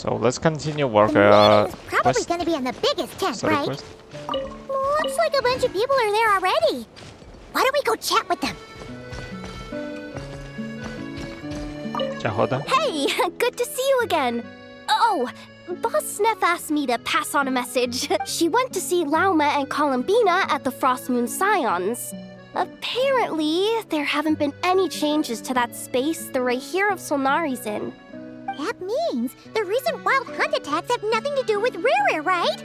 So let's continue The Varka meeting is probably quest. gonna be in the biggest tent, Sorry, right? quest. Looks like a bunch of people are there already. Why don't we go chat with them? Jahoda. Hey, good to see you again. Oh, Boss Sneff asked me to pass on a message. She went to see Lauma and Columbina at the Frost Moon Scions. Apparently, there haven't been any changes to that space the Rahir of Solnari's in. That means the recent wild hunt attacks have nothing to do with Riri, right?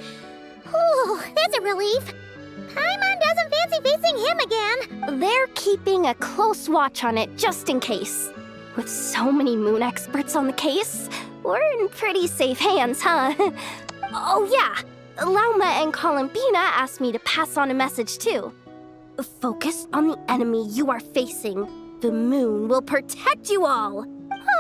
Oh, that's a relief. Paimon doesn't fancy facing him again. They're keeping a close watch on it just in case. With so many moon experts on the case, we're in pretty safe hands, huh? Oh yeah, Lauma and Columbina asked me to pass on a message too. Focus on the enemy you are facing. The moon will protect you all.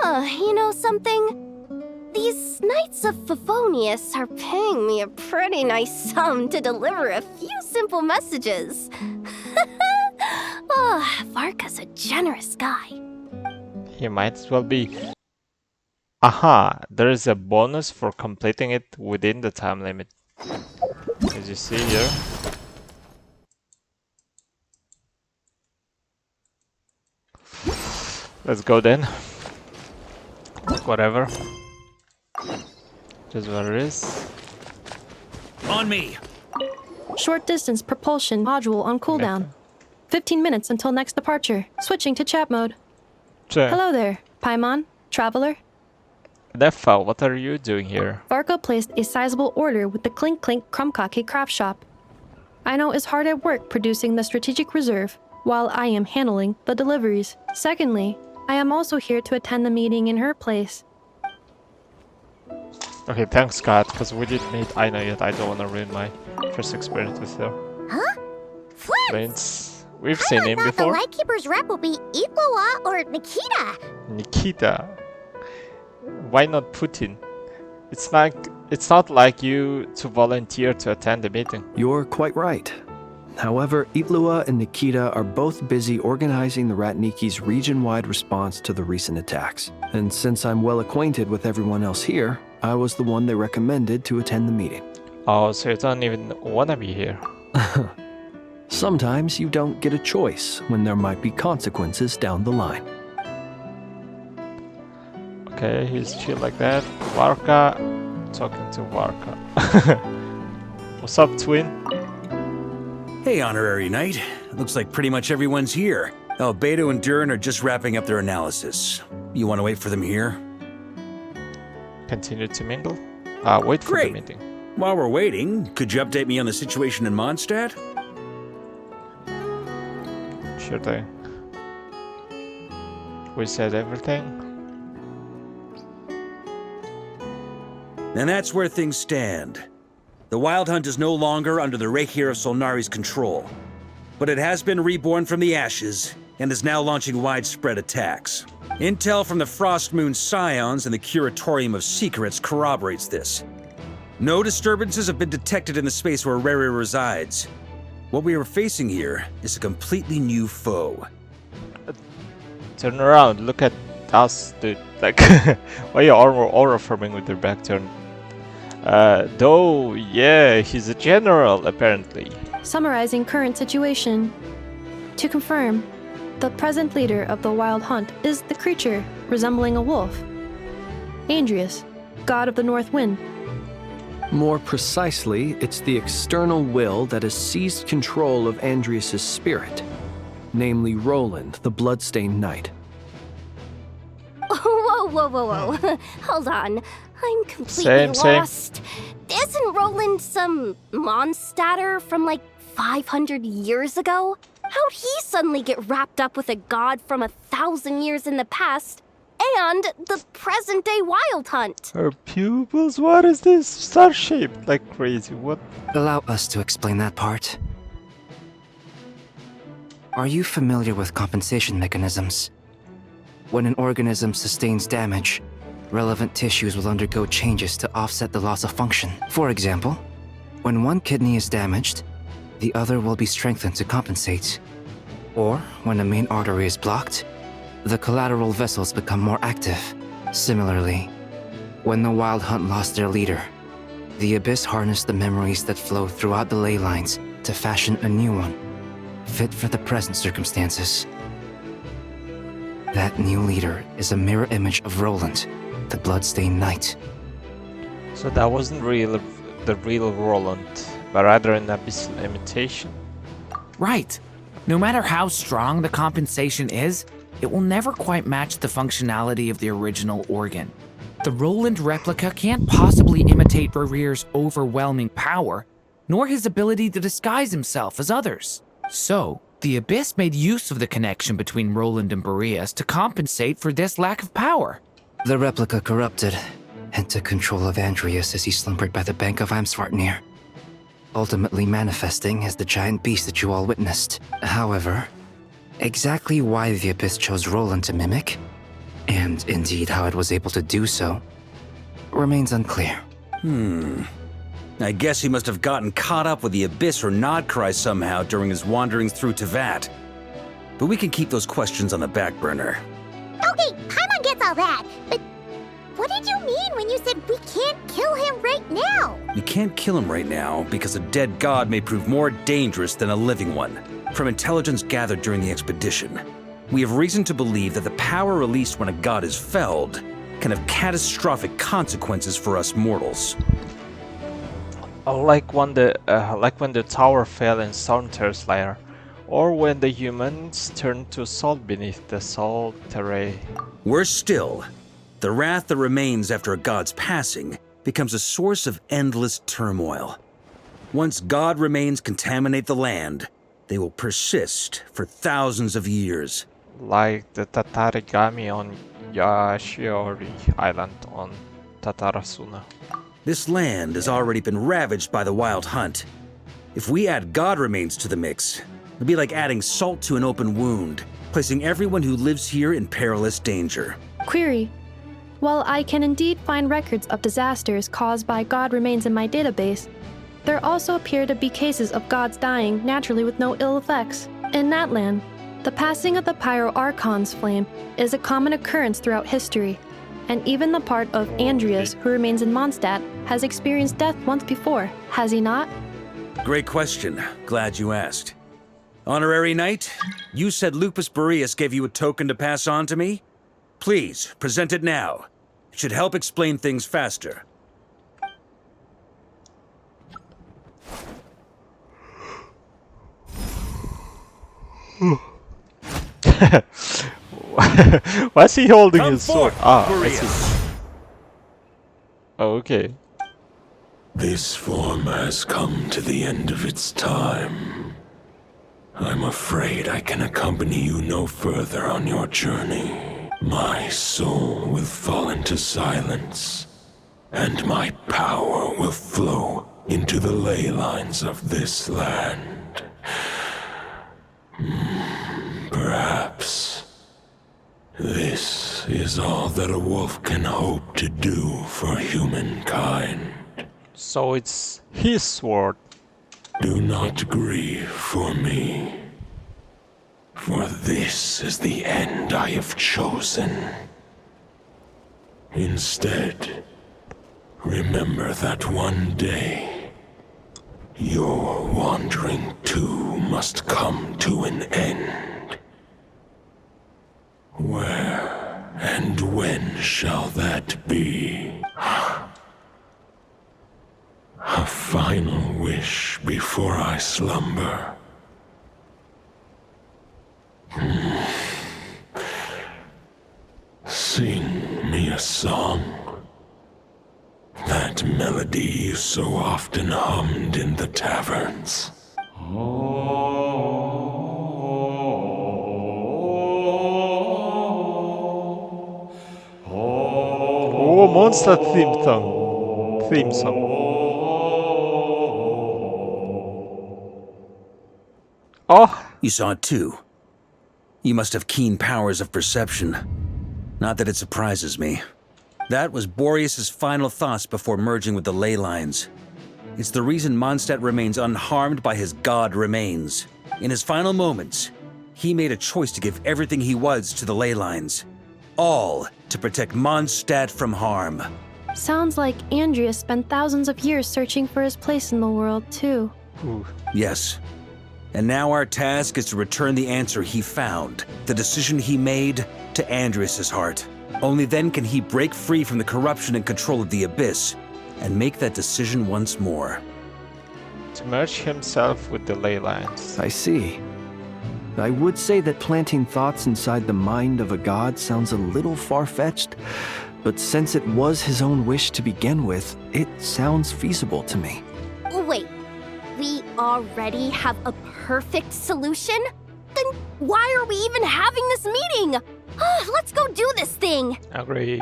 Huh, you know something? These Knights of Favonius are paying me a pretty nice sum to deliver a few simple messages. Oh, Varka's a generous guy. He might as well be. Aha! There is a bonus for completing it within the time limit. As you see here. Let's go then. Whatever. Just what it is. On me! Short distance propulsion module on cooldown. 15 minutes until next departure. Switching to chat mode. Hello there, Paimon, traveler. Nefa, what are you doing here? Varka placed a sizable order with the Clink Clink Krumkake craft shop. I know is hard at work producing the strategic reserve, while I am handling the deliveries. Secondly, I am also here to attend the meeting in her place. Okay, thanks Scott, because we did meet Aina yet. I don't want to ruin my first experience with her. Huh? Flips! Prince. We've seen him I thought before. the Lightkeeper's rep will be Iqua or Nikita. Nikita. Why not Putin? It's not like you to volunteer to attend the meeting. You're quite right. However, Itlua and Nikita are both busy organizing the Ratniki's region-wide response to the recent attacks. And since I'm well acquainted with everyone else here, I was the one they recommended to attend the meeting. Oh, so you don't even want to be here. Sometimes you don't get a choice when there might be consequences down the line. Okay, he's chill like that. Varka, talking to Varka. What's up, twin? Hey, Honorary Knight. Looks like pretty much everyone's here. Albedo and Durin are just wrapping up their analysis. You want to wait for them here? Continue to mingle? Wait for Great. the meeting. While we're waiting, could you update me on the situation in Mondstadt? Sure thing. We said everything. And that's where things stand. The Wild Hunt is no longer under the Rahir of Solnari's control, but it has been reborn from the ashes and is now launching widespread attacks. Intel from the Frost Moon Scions and the Curatorium of Secrets corroborates this. No disturbances have been detected in the space where Riri resides. What we are facing here is a completely new foe. Turn around, look at us, dude. Like, why are you aura forming with your back turned? Though, yeah, he's a general, apparently. Summarizing current situation. To confirm, the present leader of the Wild Hunt is the creature resembling a wolf. Andrius, god of the North Wind. More precisely, it's the external will that has seized control of Andrius' spirit, namely Roland, the Bloodstained Knight. Whoa. Hold on. I'm completely Same. lost. Isn't Roland some monstatter from like 500 years ago? How'd he suddenly get wrapped up with a god from 1,000 years in the past and the present-day Wild Hunt? Her pupils? What is this? Star-shaped like crazy. What? Allow us to explain that part. Are you familiar with compensation mechanisms? When an organism sustains damage, relevant tissues will undergo changes to offset the loss of function. For example, when one kidney is damaged, the other will be strengthened to compensate. Or, when a main artery is blocked, the collateral vessels become more active. Similarly, When the Wild Hunt lost their leader, the Abyss harnessed the memories that flow throughout the ley lines to fashion a new one, fit for the present circumstances. That new leader is a mirror image of Roland, the Bloodstained Knight. So that wasn't the real Roland, but rather an abyssal imitation. Right. No matter how strong the compensation is, it will never quite match the functionality of the original organ. The Roland replica can't possibly imitate Barir's overwhelming power, nor his ability to disguise himself as others. So, the Abyss made use of the connection between Roland and Boreas to compensate for this lack of power. The replica corrupted and took control of Andreas as he slumbered by the bank of Amsvartnir, ultimately manifesting as the giant beast that you all witnessed. However, exactly why the Abyss chose Roland to mimic, and indeed how it was able to do so, remains unclear. I guess he must have gotten caught up with the Abyss or Nodcry somehow during his wanderings through Tevat. But we can keep those questions on the back burner. Okay, Paimon gets all that, but what did you mean when you said we can't kill him right now? We can't kill him right now because a dead god may prove more dangerous than a living one. From intelligence gathered during the expedition, we have reason to believe that the power released when a god is felled can have catastrophic consequences for us mortals. Like when the tower fell in Stormterror's lair, or when the humans turned to salt beneath the salt terrain. Worse still, the wrath that remains after a god's passing becomes a source of endless turmoil. Once god remains contaminate the land, they will persist for thousands of years. Like the Tatarigami on Yashiori Island on Tatarasuna. This land has already been ravaged by the Wild Hunt. If we add god remains to the mix, it'd be like adding salt to an open wound, placing everyone who lives here in perilous danger. Query. While I can indeed find records of disasters caused by god remains in my database, there also appear to be cases of gods dying naturally with no ill effects. In that land, the passing of the Pyro Archon's flame is a common occurrence throughout history, and even the part of Andreas who remains in Mondstadt has experienced death once before, has he not? Great question. Glad you asked. Honorary Knight, you said Lupus Boreas gave you a token to pass on to me? Please, present it now. It should help explain things faster. Why is he holding Come his sword? forth, I Boreas. see. Oh, okay. This form has come to the end of its time. I'm afraid I can accompany you no further on your journey. My soul will fall into silence, and my power will flow into the ley lines of this land. Perhaps this is all that a wolf can hope to do for humankind. So it's his sword. Do not grieve for me, for this is the end I have chosen. Instead, remember that one day, your wandering too must come to an end. Where and when shall that be? A final wish before I slumber. Sing me a song. That melody you so often hummed in the taverns. Oh, monster theme song. Oh, You saw it too. You must have keen powers of perception. Not that it surprises me. That was Boreas' final thoughts before merging with the ley lines. It's the reason Mondstadt remains unharmed by his god remains. In his final moments, he made a choice to give everything he was to the ley lines. All to protect Mondstadt from harm. Sounds like Andreas spent thousands of years searching for his place in the world, too. Ooh. Yes. And now our task is to return the answer he found, the decision he made, to Andreas' heart. Only then can he break free from the corruption and control of the Abyss, and make that decision once more. To merge himself with the ley lines. I see. I would say that planting thoughts inside the mind of a god sounds a little far-fetched, but since it was his own wish to begin with, it sounds feasible to me. Wait, we already have a perfect solution? Then why are we even having this meeting? Let's go do this thing! Agree.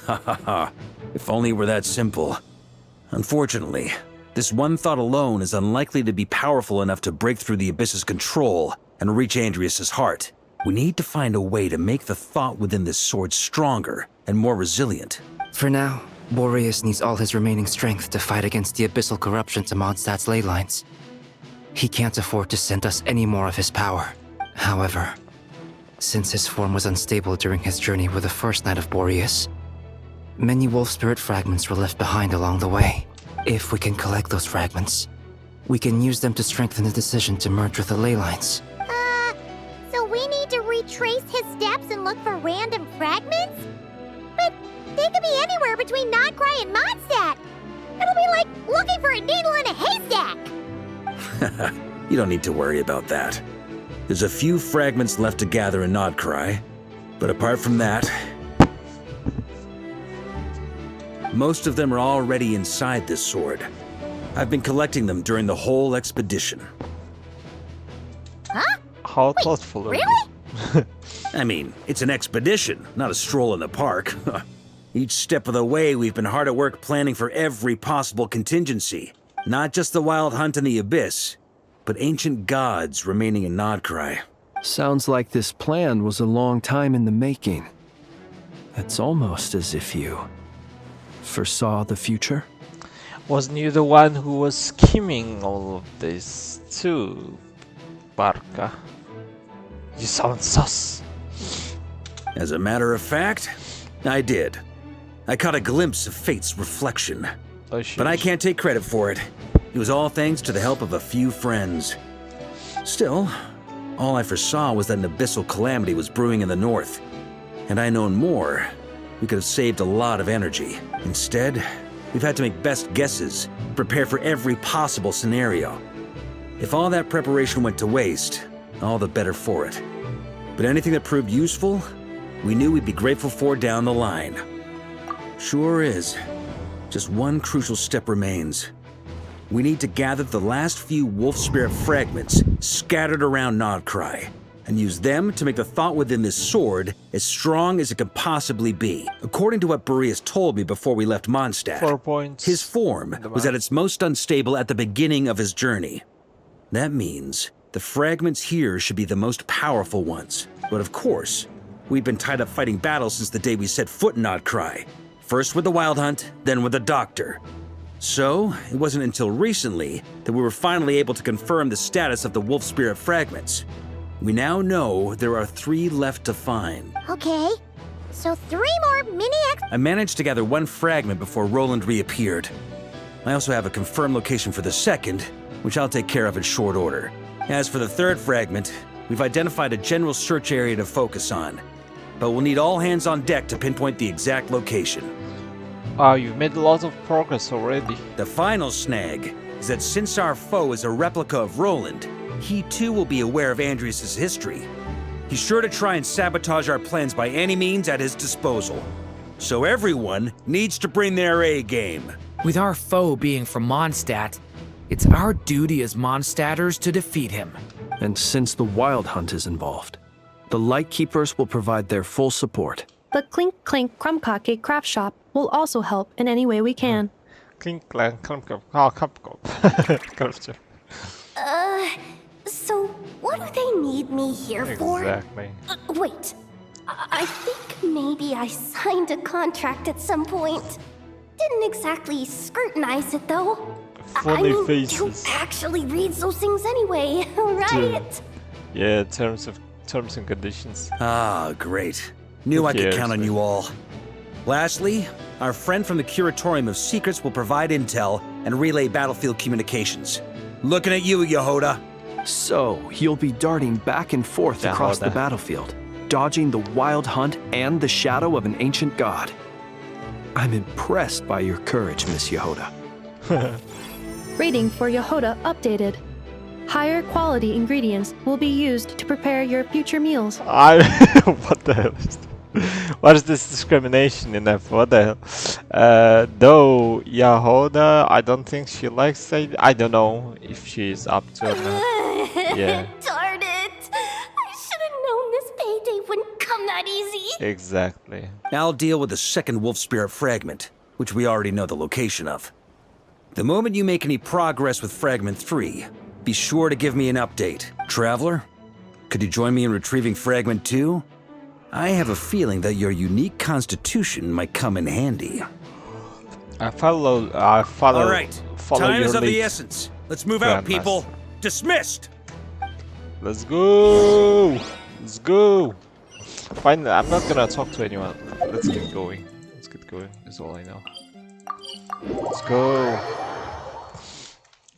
Ha ha ha. If only it were that simple. Unfortunately, this one thought alone is unlikely to be powerful enough to break through the Abyss's control and reach Andreas' heart. We need to find a way to make the thought within this sword stronger and more resilient. For now, Boreas needs all his remaining strength to fight against the abyssal corruption to Mondstadt's ley lines. He can't afford to send us any more of his power. However, since his form was unstable during his journey with the first Knight of Boreas, many wolf spirit fragments were left behind along the way. If we can collect those fragments, we can use them to strengthen the decision to merge with the ley lines. So we need to retrace his steps and look for random fragments? But they could be anywhere between Nodcry and Mondstadt. It'll be like looking for a needle in a haystack. You don't need to worry about that. There's a few fragments left to gather in Nodcry, but apart from that, most of them are already inside this sword. I've been collecting them during the whole expedition. Huh? How thoughtful of you. Really? I mean, it's an expedition, not a stroll in the park. Each step of the way, we've been hard at work planning for every possible contingency. Not just the wild hunt in the Abyss, but ancient gods remaining in Nodcry. Sounds like this plan was a long time in the making. It's almost as if you foresaw the future. Wasn't you the one who was scheming all of this too, Varka? You sound sus. As a matter of fact, I did. I caught a glimpse of fate's reflection. Oh, But I can't take credit for it. It was all thanks to the help of a few friends. Still, all I foresaw was that an abyssal calamity was brewing in the north. Had I known more, we could have saved a lot of energy. Instead, we've had to make best guesses, prepare for every possible scenario. If all that preparation went to waste, all the better for it. But anything that proved useful, we knew we'd be grateful for down the line. Sure is. Just one crucial step remains. We need to gather the last few wolf spirit fragments scattered around Nodcry, and use them to make the thought within this sword as strong as it could possibly be. According to what Boreas told me before we left Mondstadt, 4 points. his form was at its most unstable at the beginning of his journey. That means the fragments here should be the most powerful ones. But of course, we've been tied up fighting battles since the day we set foot in Nodcry. First with the Wild Hunt, then with the Doctor. So, it wasn't until recently that we were finally able to confirm the status of the Wolf Spirit fragments. We now know there are 3 left to find. Okay, so 3 more mini-X. I managed to gather 1 fragment before Roland reappeared. I also have a confirmed location for the second, which I'll take care of in short order. As for the 3rd fragment, we've identified a general search area to focus on, but we'll need all hands on deck to pinpoint the exact location. Wow, you've made a lot of progress already. The final snag is that since our foe is a replica of Roland, he too will be aware of Andreas' history. He's sure to try and sabotage our plans by any means at his disposal. So everyone needs to bring their A game. With our foe being from Mondstadt, it's our duty as Mondstadters to defeat him. And since the Wild Hunt is involved, the Lightkeepers will provide their full support. The Clink Clink Krumkake craft shop will also help in any way we can. Klink, klank, klump, klump. Ja, klump, klump. So what do they need me here for? Exactly. Wait, I think maybe I signed a contract at some point. Didn't exactly scrutinize it though. Funny I mean, faces. who actually reads those things anyway, right? Yeah, terms and conditions. Ah, great. Knew Who I could cares, count on man? you all. Lastly, our friend from the Curatorium of Secrets will provide intel and relay battlefield communications. Looking at you, Yehoda. So, you'll be darting back and forth across the battlefield, dodging the wild hunt and the shadow of an ancient god. I'm impressed by your courage, Miss Yehoda. Rating for Yehoda updated. Higher quality ingredients will be used to prepare your future meals. What the hell is that? What is this discrimination in F? What the hell? Though Yehoda, I don't think she likes it. I don't know if she's up to it. Yeah. Darn it! I should have known this payday wouldn't come that easy. Exactly. I'll deal with the second wolf spirit fragment, which we already know the location of. The moment you make any progress with Fragment 3, be sure to give me an update. Traveler, could you join me in retrieving Fragment 2? I have a feeling that your unique constitution might come in handy. I follow. All right, Follow time your is of the lead. essence. Let's move out, people. Grandmaster. Dismissed! Let's go. Let's go. Fine. I'm not gonna talk to anyone. Let's get going. Let's get going. That's all I know. Let's go.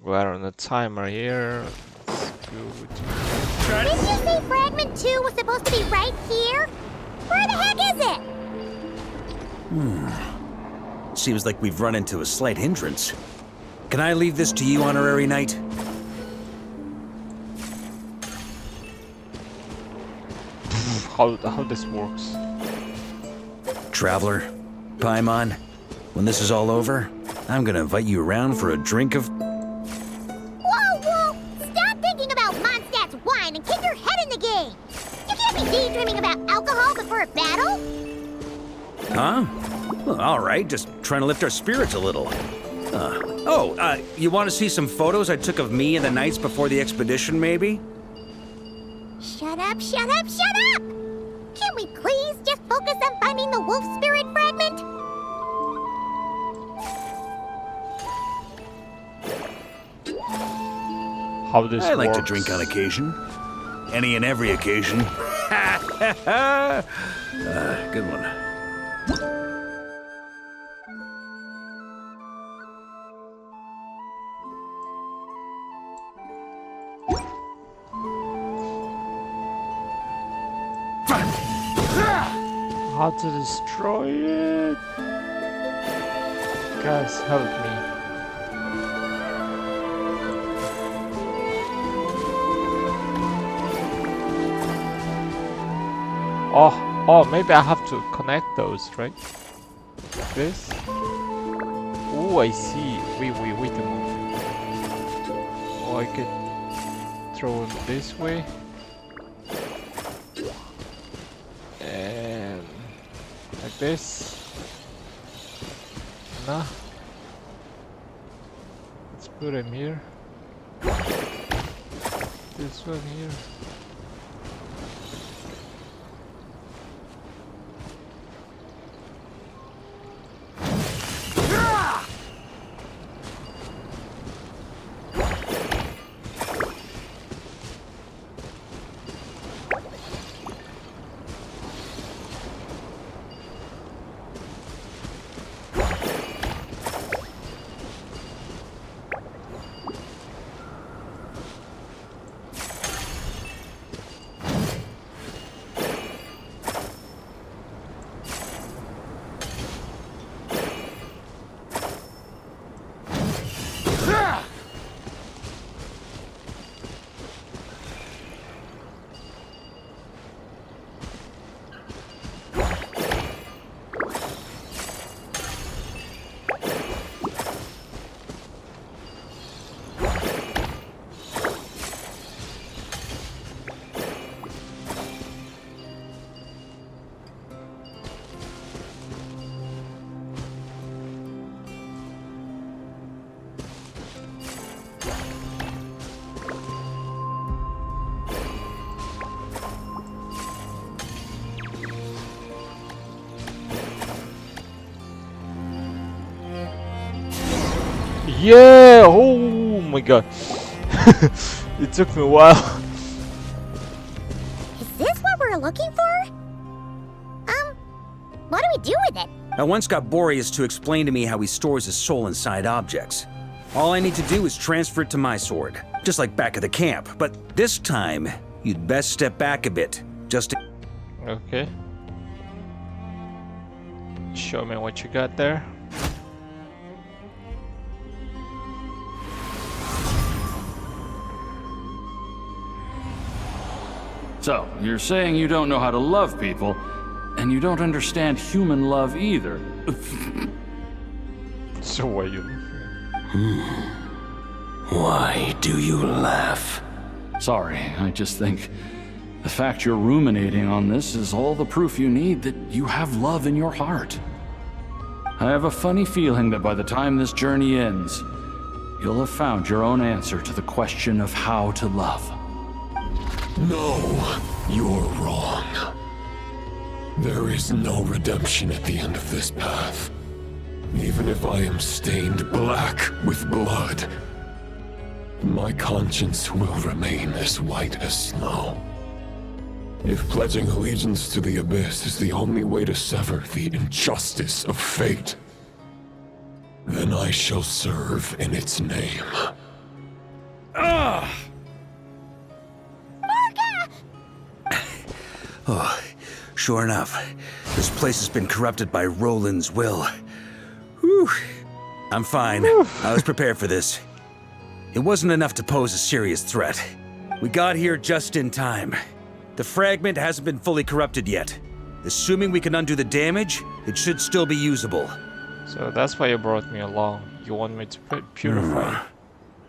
We're on a timer here. Let's go. Didn't you say Fragment 2 was supposed to be right here? Where the heck is it? Seems like we've run into a slight hindrance. Can I leave this to you, Honorary Knight? How this works? Traveler, Paimon, when this is all over, I'm gonna invite you around for a drink of... Whoa, whoa! Stop thinking about Mondstadt's wine and keep your head in the game! You can't be daydreaming about alcohol before a battle! Huh? Well, all right, just trying to lift our spirits a little. You want to see some photos I took of me and the knights before the expedition, maybe? Shut up, shut up, shut up! Can't we please just focus on finding the wolf spirit fragment? How this I like works? to drink on occasion. Any and every occasion. Good one. How to destroy it? Guys, help me. Oh, maybe I have to connect those, right? Like this. Oh, I see. Wait a moment. Oh, I could throw them this way. And like this. Nah. Let's put him here. This one here. Yeah! Oh my god. It took me a while. Is this what we're looking for? What do we do with it? I once got Boreas to explain to me how he stores his soul inside objects. All I need to do is transfer it to my sword, just like back at the camp. But this time, you'd best step back a bit, just to... Okay. Show me what you got there. So, you're saying you don't know how to love people, and you don't understand human love either. So what you... Why do you laugh? Sorry, I just think the fact you're ruminating on this is all the proof you need that you have love in your heart. I have a funny feeling that by the time this journey ends, you'll have found your own answer to the question of how to love. No, you're wrong. There is no redemption at the end of this path. Even if I am stained black with blood, my conscience will remain as white as snow. If pledging allegiance to the Abyss is the only way to sever the injustice of fate, then I shall serve in its name. Oh, sure enough, this place has been corrupted by Roland's will. Whew. I'm fine. I was prepared for this. It wasn't enough to pose a serious threat. We got here just in time. The fragment hasn't been fully corrupted yet. Assuming we can undo the damage, it should still be usable. So that's why you brought me along. You want me to purify.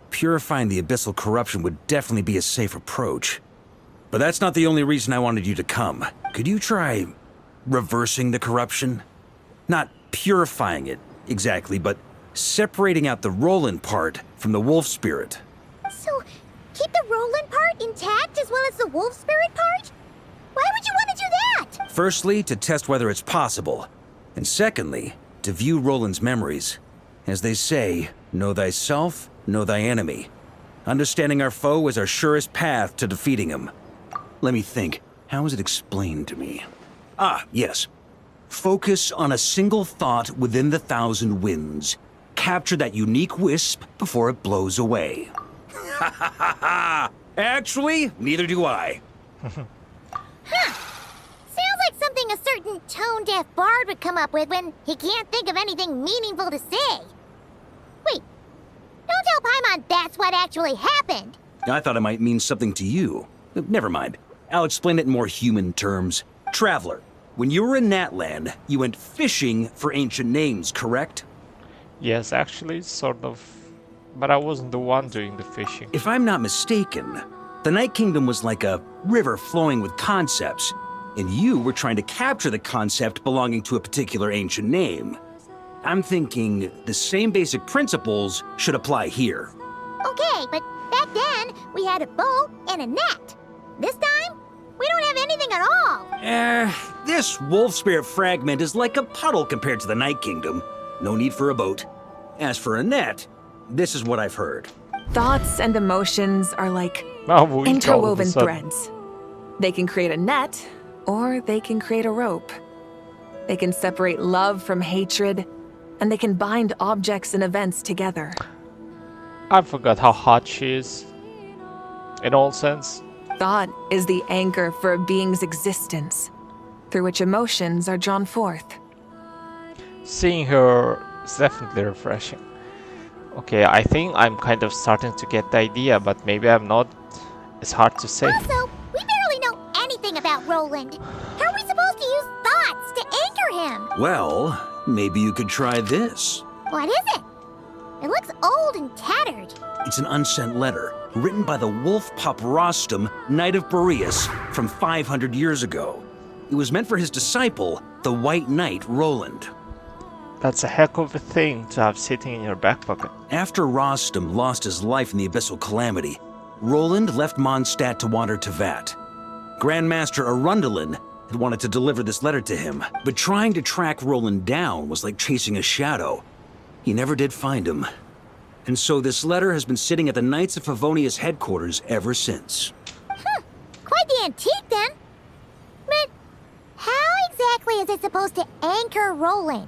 Purifying the abyssal corruption would definitely be a safe approach. But that's not the only reason I wanted you to come. Could you try reversing the corruption? Not purifying it, exactly, but separating out the Roland part from the wolf spirit. So, keep the Roland part intact as well as the wolf spirit part? Why would you want to do that? Firstly, to test whether it's possible. And secondly, to view Roland's memories. As they say, know thyself, know thy enemy. Understanding our foe is our surest path to defeating him. Let me think. How is it explained to me? Ah, yes. Focus on a single thought within the 1,000 winds. Capture that unique wisp before it blows away. Ha ha ha ha! Actually, neither do I. Sounds like something a certain tone-deaf bard would come up with when he can't think of anything meaningful to say. Wait, don't tell Paimon that's what actually happened. I thought it might mean something to you. Never mind. I'll explain it in more human terms. Traveler, when you were in Natland, you went fishing for ancient names, correct? Yes, actually, sort of. But I wasn't the one doing the fishing. If I'm not mistaken, the Night Kingdom was like a river flowing with concepts, and you were trying to capture the concept belonging to a particular ancient name. I'm thinking the same basic principles should apply here. Okay, but back then, we had a boat and a net. This time, we don't have anything at all. This wolf spirit fragment is like a puddle compared to the Night Kingdom. No need for a boat. As for a net, this is what I've heard. Thoughts and emotions are like Oh, we all of a interwoven sudden. threads. They can create a net, or they can create a rope. They can separate love from hatred, and they can bind objects and events together. I forgot how hot she is. In all sense. Thought is the anchor for a being's existence, through which emotions are drawn forth. Seeing her is definitely refreshing. Okay, I think I'm kind of starting to get the idea, but maybe I'm not. It's hard to say. Also, we barely know anything about Roland. How are we supposed to use thoughts to anchor him? Well, maybe you could try this. What is it? It looks old and tattered. It's an unsent letter, written by the wolf pup Rostam, Knight of Boreas, from 500 years ago. It was meant for his disciple, the White Knight Roland. That's a heck of a thing to have sitting in your back pocket. After Rostam lost his life in the Abyssal Calamity, Roland left Mondstadt to wander Tevat. Grandmaster Arundelen had wanted to deliver this letter to him, but trying to track Roland down was like chasing a shadow. He never did find him. And so this letter has been sitting at the Knights of Favonius headquarters ever since. Quite the antique then. But how exactly is it supposed supposed to anchor Roland.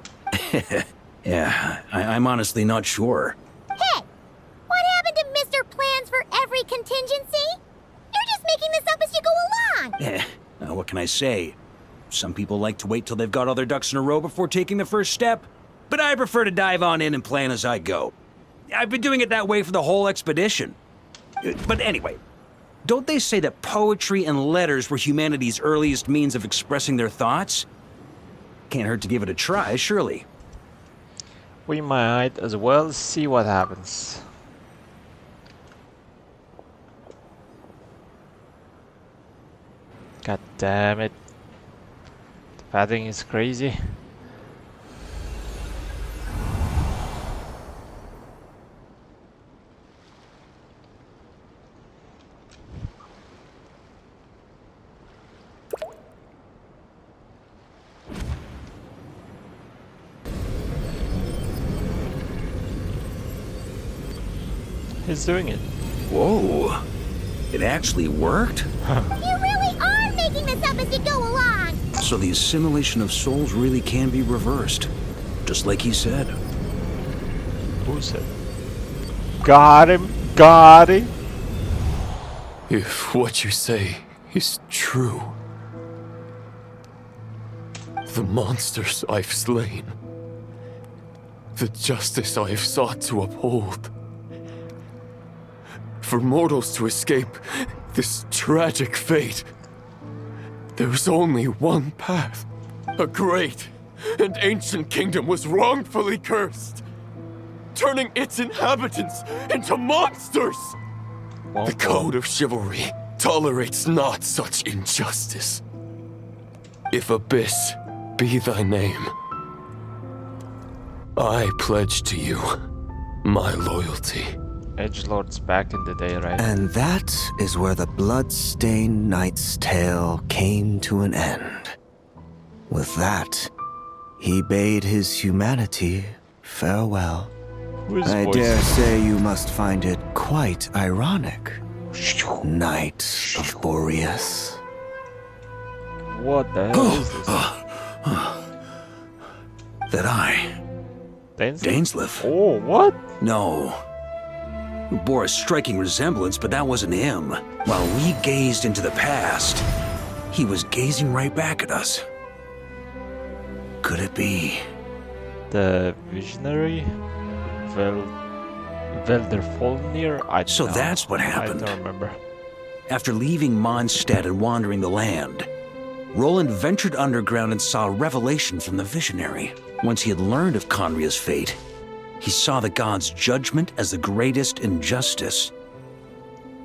Yeah, I'm honestly not sure. Hey, what happened to Mr. Plans for every contingency? You're just making this up as you go along. What can I say? Some people like to wait till they've got all their ducks in a row before taking the first step, but I prefer to dive on in and plan as I go. I've been doing it that way for the whole expedition. But anyway, don't they say that poetry and letters were humanity's earliest means of expressing their thoughts? Can't hurt to give it a try, surely. We might as well see what happens. God damn it. The padding is crazy. He's doing it. Whoa. It actually worked? You really are making this up as you go along. So the assimilation of souls really can be reversed. Just like he said. Who said? Got him! Got him! If what you say is true, the monsters I've slain, the justice I have sought to uphold, for mortals to escape this tragic fate, there's only one path. A great and ancient kingdom was wrongfully cursed, turning its inhabitants into monsters. The code of chivalry tolerates not such injustice. If Abyss be thy name, I pledge to you my loyalty. Edgelord's back in the day, right? And that is where the blood-stained knight's tale came to an end. With that, he bade his humanity farewell. I dare say you must find it quite ironic, Knight of Boreas. What the hell is this? That I... Dainsleif? Oh, what? No. Who bore a striking resemblance, but that wasn't him. While we gazed into the past, he was gazing right back at us. Could it be? The visionary? Velderfolnir? I don't So know. that's what happened. I don't remember. After leaving Mondstadt and wandering the land, Roland ventured underground and saw a revelation from the visionary. Once he had learned of Conria's fate, he saw the gods' judgment as the greatest injustice.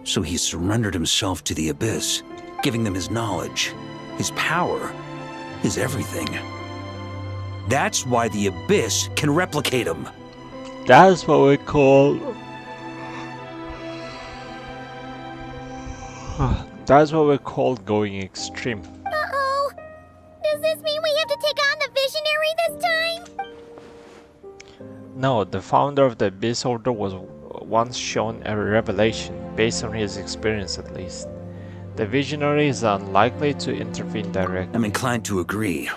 So he surrendered himself to the Abyss, giving them his knowledge, his power, his everything. That's why the Abyss can replicate him. That's what we call... That's what we call going extreme. Uh-oh. Does this mean we have to take on the Visionary this time? No, the founder of the Abyss Order was once shown a revelation, based on his experience at least. The Visionary is unlikely to intervene directly. I'm inclined to agree.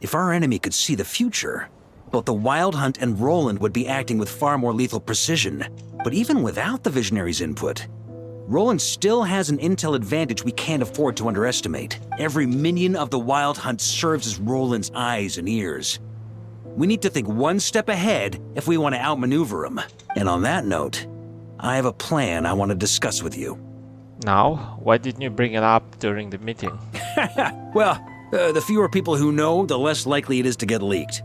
If our enemy could see the future, both the Wild Hunt and Roland would be acting with far more lethal precision. But even without the Visionary's input, Roland still has an intel advantage we can't afford to underestimate. Every minion of the Wild Hunt serves as Roland's eyes and ears. We need to think one step ahead if we want to outmaneuver him. And on that note, I have a plan I want to discuss with you. Now? Why didn't you bring it up during the meeting? Well, the fewer people who know, the less likely it is to get leaked.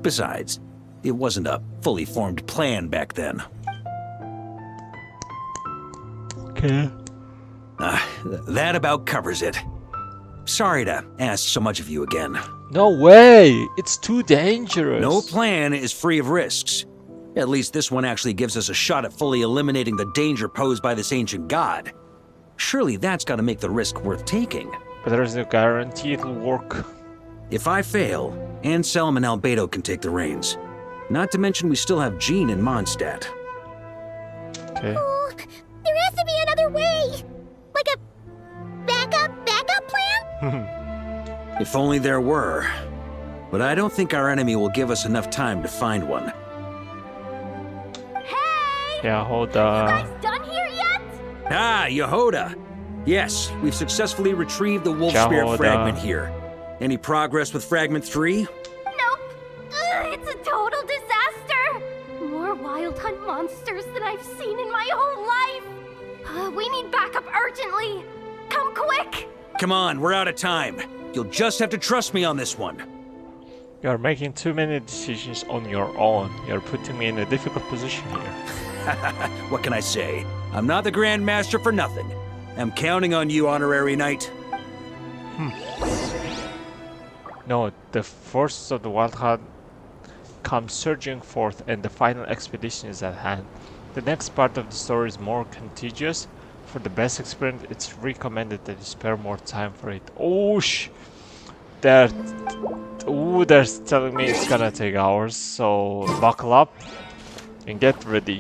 Besides, it wasn't a fully formed plan back then. Okay. That about covers it. Sorry to ask so much of you again. No way! It's too dangerous! No plan is free of risks. At least this one actually gives us a shot at fully eliminating the danger posed by this ancient god. Surely that's got to make the risk worth taking. But there's no guarantee it'll work. If I fail, Anselm and Albedo can take the reins. Not to mention we still have Jean in Mondstadt. Okay. Oh, there has to be another way! Like a backup plan? If only there were. but I don't think our enemy will give us enough time to find one. Hey! Yeah, hold You guys done here yet? Ah, Yehoda! Yes, we've successfully retrieved the Wolf Spirit Yehoda. fragment here. Any progress with Fragment 3? Nope. It's a total disaster. More Wild Hunt monsters than I've seen in my whole life. We need backup urgently. Come quick. Come on, we're out of time. You'll just have to trust me on this one. You're making too many decisions on your own. You're putting me in a difficult position here. What can I say? I'm not the Grand Master for nothing. I'm counting on you, Honorary Knight. No, the forces of the Wild Hunt come surging forth and the final expedition is at hand. The next part of the story is more contiguous. For the best experience, it's recommended that you spare more time for it. Oh they're telling me it's gonna take hours, so buckle up and get ready.